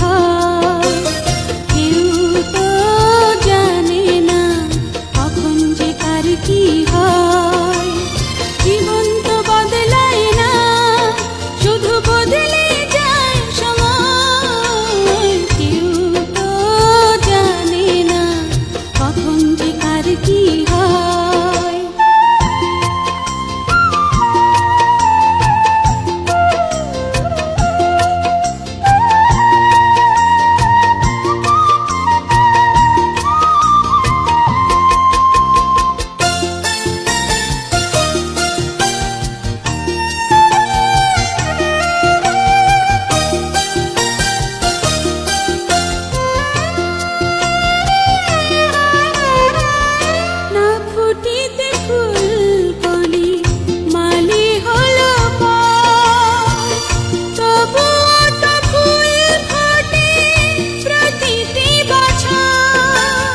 হয়। কেউ তো জানে না কখন যে কার কি হয়। জীবন তো বদলায় না, শুধু বদলে যায় সময়। কেউ তো জানে না কখন যে কার কি হয়। না ফুটিতে ফুলকলি মালি হলো পর, তবুও তো ফুল ফোটে প্রতিটি বছর।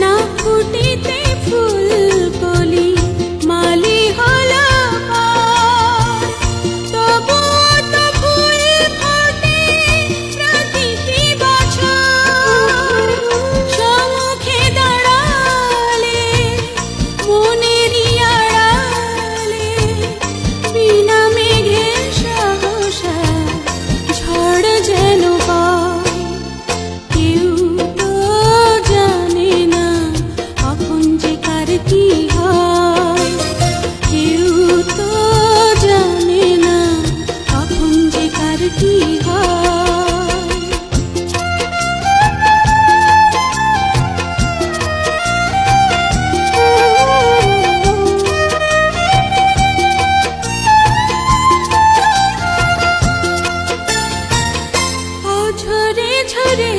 না ফুটিতে ফুলকলি মালি হলো পর, তবুও তো ফুল ফোটে প্রতিটি বছর। সম্মুখে দাঁড়ালে মনেরই আড়ালে বিনা মেঘের সহসা ঝড় যেন বয়। কেউ তো জানে না কখন যে কার কি হয়। কেউ তো জানে না কখন যে কার কি হয়। ঝরে ঝরে